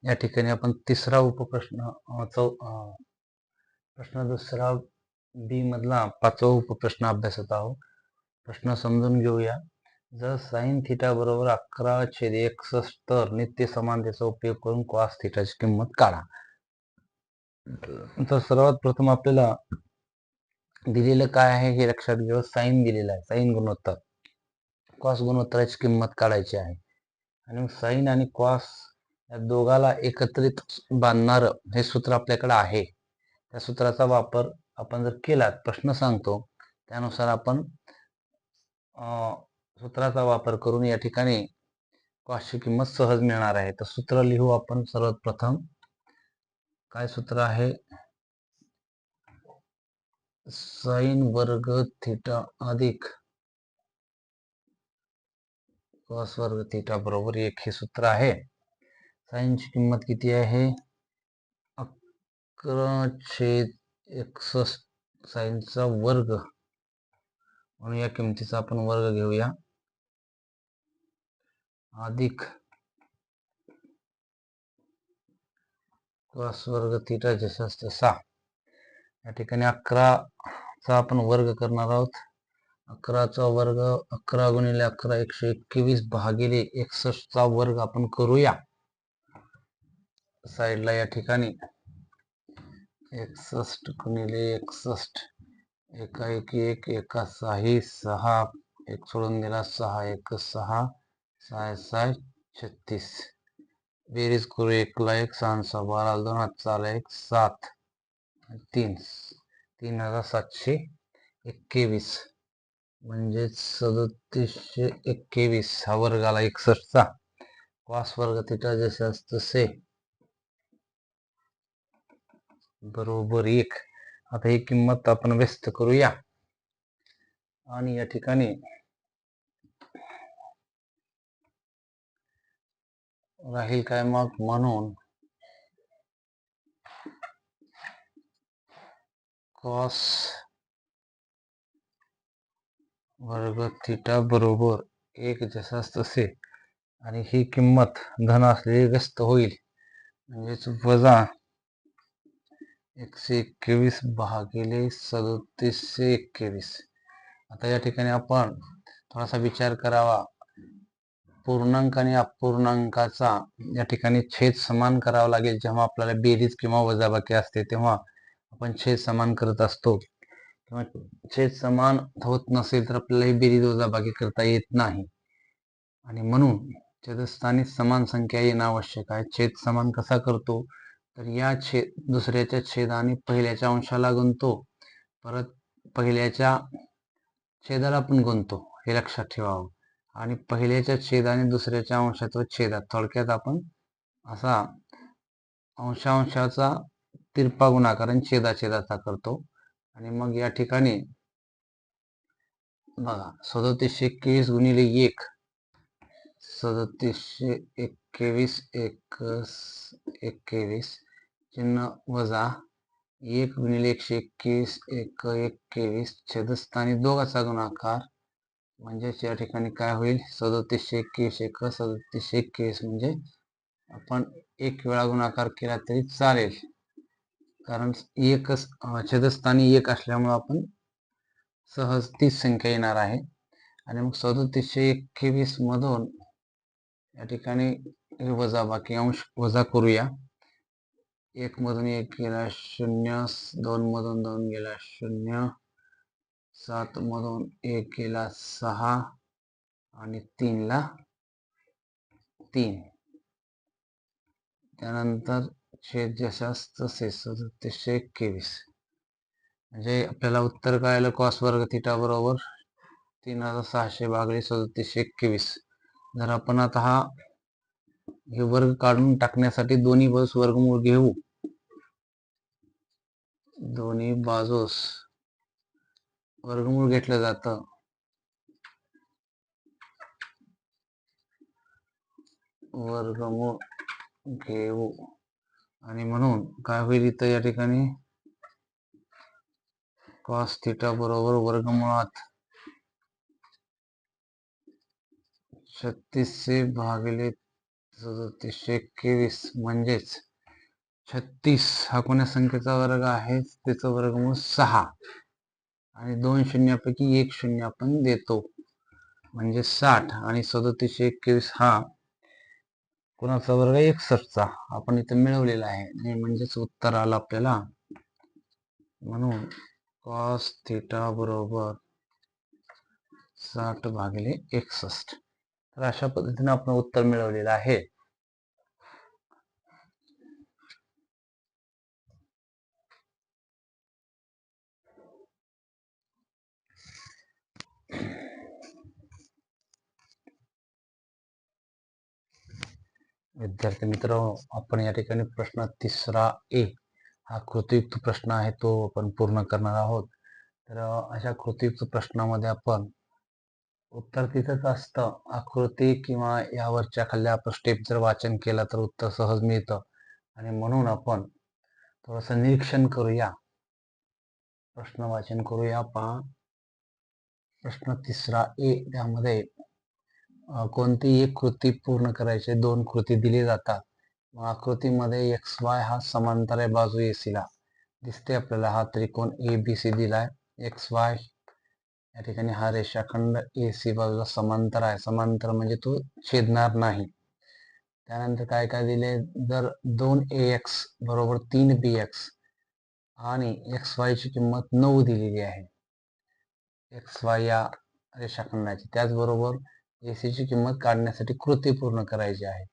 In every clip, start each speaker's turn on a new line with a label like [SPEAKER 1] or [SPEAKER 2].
[SPEAKER 1] या ठिकाणी आपण तिसरा उपप्रश्न प्रश्न दुसरा बी मधला 5वा उपप्रश्न अभ्यासत आहोत. प्रश्न समजून घेऊया. जर साइन थिटा बरोबर 11/61 तर नित्य समानतेचा उपयोग करून कॉस थिटाची किंमत काढा. तर सर्वात प्रथम आपल्याला दिलेलं काय आहे हे लक्षात घ्या. साइन दिलेला आहे, साइन गुणोत्तर. कॉस गुणोत्तराची किंमत काढायची आहे. आणि मग साइन आणि कॉस या दोघाला एकत्रित बांधणार हे सूत्र आपल्याकडे आहे. त्या सूत्राचा वापर आपण जर केला, प्रश्न सांगतो त्यानुसार आपण सूत्राचा वापर करून या ठिकाणी कॉसची किंमत सहज मिळणार आहे. तर सूत्र लिहू आपण. सर्वात प्रथम काय सूत्र आहे? साइन वर्ग थिटा अधिक कॉस वर्ग थिटा बरोबर 1 हे सूत्र आहे. साइनची किंमत किती आहे? 11/61 साइनचा वर्ग म्हणून या किमतीचा आपण वर्ग घेऊया, अधिक कॉस वर्ग थिटा जशास तसा. या ठिकाणी 11चा आपण वर्ग करणार आहोत. 11चा वर्ग 11 गुणिले 11 121 भागिले 61 चा वर्ग आपण करूया. साइडला या ठिकाणी 61 गुणिले 61 एका एकी 1 एका 6 6 1 सोडून दिला 6 1 6 6 6 36. बेरीज करू. 1 ला 1 6 6 12 2 हातचा 1 7 3 3721 म्हणजे 3721 हा वर्ग आला 61 चा. कॉस वर्ग थिटा जशास तसे बरोबर 1. आता ही किंमत आपण व्यस्त करूया आणि या ठिकाणी राहील काय मग? म्हणून कॉस वर्ग थिटा बरोबर 1 जशास तसे आणि ही किंमत धन असलेली व्यस्त होईल, म्हणजेच वजा 121 भागिले 3721. आता या ठिकाणी आपण थोडासा विचार करावा. पूर्णांक आणि अपूर्णांकाचा या ठिकाणी छेद समान करावा लागेल. जेव्हा आपल्याला बेरीज किंवा वजाबाकी असते तेव्हा आपण छेद समान करत असतो. किंवा छेद समान होत नसेल तर आपल्याला ही बेरीज वजाबाकी करता येत नाही. आणि म्हणून छेदस्थानी समान संख्या येणं आवश्यक आहे. छेद समान कसा करतो? तर या दुसऱ्याच्या छेदाने पहिल्याच्या अंशाला गुणतो, परत पहिल्याच्या छेदाला पण गुणतो, हे लक्षात ठेवावं. आणि पहिल्याच्या छेदाने दुसऱ्याच्या अंशात व छेदात, थोडक्यात आपण असा अंशाचा तिरपा गुणाकार आणि छेदाछेदाचा करतो. आणि मग या ठिकाणी बघा 3721 गुणिले 1 3721 21 चिन्ह वजा 1 गुणिले 121 21 छेदस्थानी दोघाचा गुणाकार, म्हणजेच या ठिकाणी काय होईल? 3721 3721 म्हणजे आपण एक वेळा गुणाकार केला तरी चालेल, कारण एकच छेदस्थानी 1 असल्यामुळे आपण सहज तीच संख्या येणार आहे. आणि मग 3721 मधून या ठिकाणी वजाबाकी अंश वजा करूया. 1 मधून 1 गेला 0, 2 मधून 2 गेला 0, 7 मधून 1 गेला 6 आणि 3 ला 3. त्यानंतर छेद जशास तसे 3721. म्हणजे आपल्याला उत्तर काय आलं? कॉस वर्ग थिटा बरोबर 3600 भागिले 3721. जर आपण आता हे वर्ग काढून टाकण्यासाठी दोन्ही बाजूस वर्गमूळ घेऊ. दोन्ही बाजूस वर्गमूळ घेतलं जातं. वर्गमूळ घेऊ आणि म्हणून काय होईल इथं? या ठिकाणी कॉस थिटा बरोबर वर्गमुळात 3600 भागिले 3721 म्हणजेच 36 हा कोण्या संख्येचा वर्ग आहे, त्याचा वर्गमूळ 6 आणि 2 शून्यापैकी 1 शून्य आपण देतो म्हणजे 60 आणि 3721 हा कोणाचा वर्ग 61चा आपण इथे मिळवलेला आहे आणि म्हणजेच उत्तर आलं आपल्याला. म्हणून cos थिटा बरोबर 60 भागिले 61. तर अशा पद्धतीने आपण उत्तर मिळवलेलं आहे. विद्यार्थी मित्रांनो, आपण या ठिकाणी प्रश्न 3 ए हा कृतीयुक्त प्रश्न आहे, तो आपण पूर्ण करणार आहोत. तर अशा कृतीयुक्त प्रश्नामध्ये आपण उत्तर तिथंच असतं, आकृती किंवा यावरच्या खाली आपण स्टेप जर वाचन केला तर उत्तर सहज मिळतं. आणि म्हणून आपण थोडस निरीक्षण करूया, प्रश्न वाचन करूया. पहा प्रश्न 3 ए, त्यामध्ये कोणती एक कृती पूर्ण करायची, 2 कृती दिली जातात. आकृतीमध्ये XY हा समांतर आहे बाजू AC ला दिसते आपल्याला. हा त्रिकोण ABC दिलाय. XY या ठिकाणी हा रेषाखंड AC बाजूला समांतर आहे. समांतर म्हणजे तो छेदणार नाही. त्यानंतर काय काय दिले, जर 2AX बरोबर 3BX आणि XY ची किंमत 9 दिलेली आहे XY या रेषाखंडाची. त्याचबरोबर AC ची किंमत काढण्यासाठी कृती पूर्ण करायची आहे.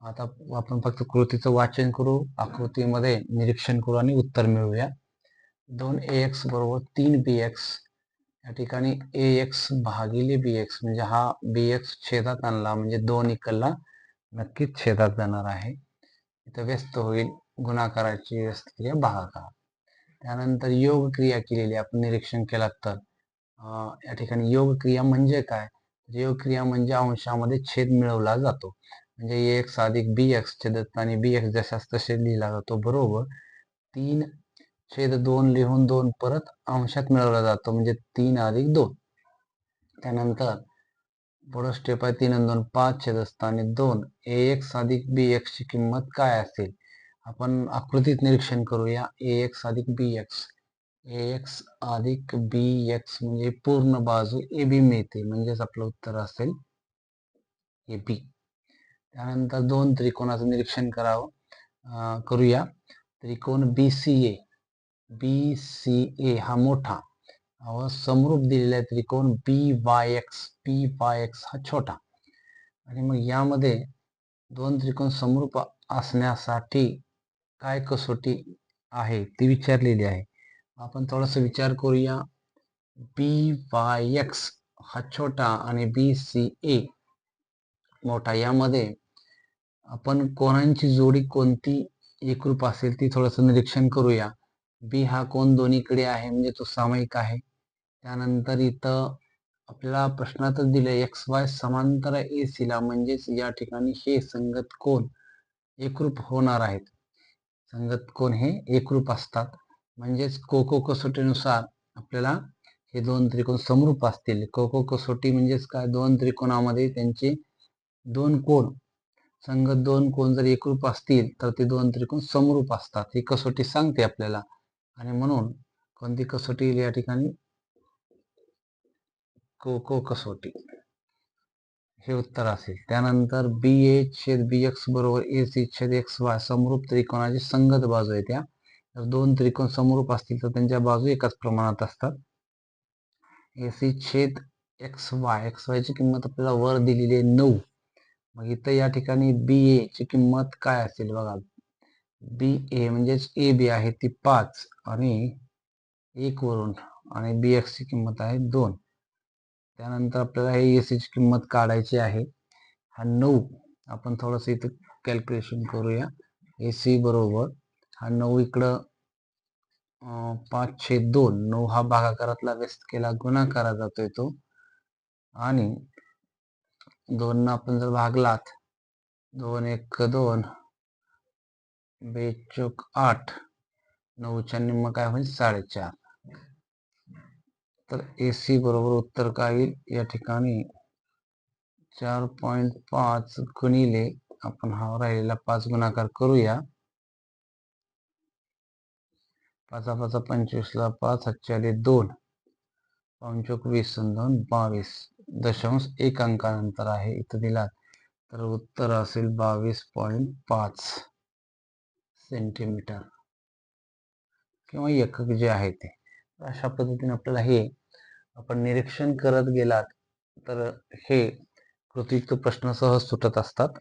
[SPEAKER 1] आता आपण फक्त कृतीचं वाचन करू, आकृतीमध्ये निरीक्षण करू आणि उत्तर मिळवूया. 2AX बरोबर 3BX या ठिकाणी AX भागिले BX म्हणजे हा BX छेदात आणला म्हणजे 2 इकडला नक्कीच छेदात जाणार आहे. इथं व्यस्त होईल, गुणाकाराची व्यस्त क्रिया भागाकार. त्यानंतर योग क्रिया केलेली आपण निरीक्षण केला तर या ठिकाणी योग क्रिया म्हणजे काय, योग क्रिया म्हणजे अंशामध्ये छेद मिळवला जातो. म्हणजे AX अधिक BX छेदत आणि BX जशास तसे लिहिला जातो. बरोबर 3/2 लिहून 2 परत अंशात मिळवला जातो म्हणजे 3 अधिक 2. त्यानंतर पुढे स्टेप आहे 3 आणि 2 5 छेदस्थानी 2. AX अधिक BX ची किंमत काय असेल, आपण आकृतीत निरीक्षण करूया. AX अधिक BX, AX अधिक BX म्हणजे पूर्ण बाजू AB मिळते, म्हणजेच आपलं उत्तर असेल AB. त्यानंतर 2 त्रिकोणाचं निरीक्षण करूया. त्रिकोण BCA हा मोठा व समरूप दिलेला त्रिकोण PYX हा छोटा. आणि मग यामध्ये 2 त्रिकोण समरूप असण्यासाठी काय कसोटी आहे ती विचारलेली आहे. आपण थोडासा विचार करूया. BYX हा छोटा आणि BCA मोठा, यामध्ये आपण कोणांची जोडी कोणती एकरूप असेल ती थोडंसं निरीक्षण करूया. B हा कोण दोन्हीकडे आहे म्हणजे तो सामायिक आहे. त्यानंतर इथं आपल्याला प्रश्नातच दिले XY समांतर AC ला, म्हणजेच या ठिकाणी हे संगत कोण एकरूप होणार आहेत. संगत कोण हे एकरूप असतात, म्हणजेच कोको कसोटीनुसार आपल्याला हे 2 त्रिकोण समरूप असतील. कोको कसोटी म्हणजेच काय, 2 त्रिकोणामध्ये त्यांचे 2 कोण संगत 2 कोण जर एकरूप असतील तर ते 2 त्रिकोण समरूप असतात, ही कसोटी सांगते आपल्याला. आणि म्हणून कोणती कसोटी या ठिकाणी, कोको कसोटी हे उत्तर असेल. त्यानंतर BA छेद BX बरोबर AC छेद XY समरूप त्रिकोणाची संगत बाजू आहे. त्या जर 2 त्रिकोण समरूप असतील तर त्यांच्या बाजू एकाच प्रमाणात असतात. AC छेद XY ची किंमत आपल्याला वर दिलेली आहे 9. मग इथं या ठिकाणी BA ची किंमत काय असेल बघा. BA म्हणजेच AB आहे ती 5 आणि 1 वरून, आणि BX ची किंमत आहे 2. त्यानंतर आपल्याला हे AC ची किंमत काढायची आहे. हा 9 आपण थोडंसं इथं कॅल्क्युलेशन करूया. AC बरोबर हा 9 इकडं 5/2, 9 हा भागाकारातला व्यस्त केला गुणाकारा जातोय तो, आणि 2 न आपण जर भागलात 2 1 2 बेचोक 8, 9च्या निम्म काय होईल 4.5. तर AC बरोबर उत्तर काय येईल या ठिकाणी 4.5 गुणिले आपण हा राहिलेला 5 गुणाकार करूया. 5 5 25ला 5 हातचे आले 2, 5 20 2 22, 1 अंकानंतर आहे इथं दिला, तर उत्तर असेल 22.5 सेंटीमीटर किंवा एकक जे आहे ते. अशा पद्धतीने आपल्याला हे आपण निरीक्षण करत गेलात तर हे कृतीयुक्त प्रश्न सहज सुटत असतात.